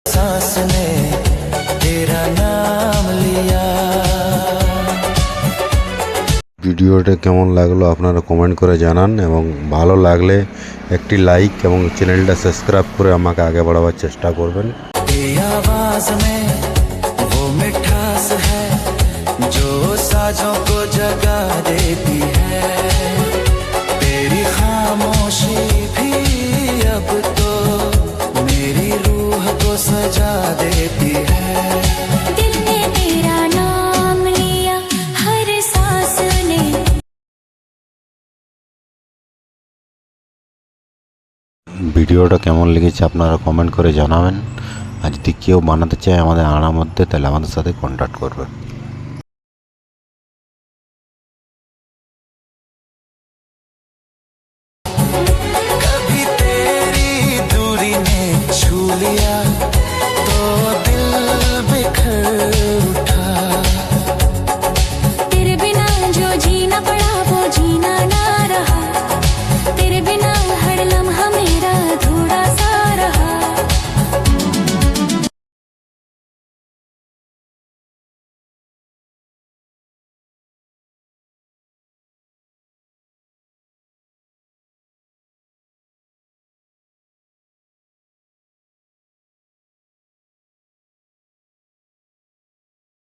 सांस ने तेरा नाम लिया। ভিডিওটা কেমন লাগলো আপনারা কমেন্ট করে জানান, এবং ভালো লাগলে একটি লাইক এবং চ্যানেলটা সাবস্ক্রাইব করে আমাকে আগে বাড়াবার চেষ্টা করবেন। तेरी आवाज में वो मिठास है जो साजों को जगा देती है। तेरी खामोशी भी अब तो मेरी रूह को सजा देती है। दिल ने तेरा नाम लिया हर सांस ने। ভিডিওটা কেমন লেগেছে আপনারা কমেন্ট করে জানাবেন। আর যদি কেউ বানাতে চায় আমাদের আনার মধ্যে, তাহলে আমাদের সাথে কন্ট্যাক্ট করবেন।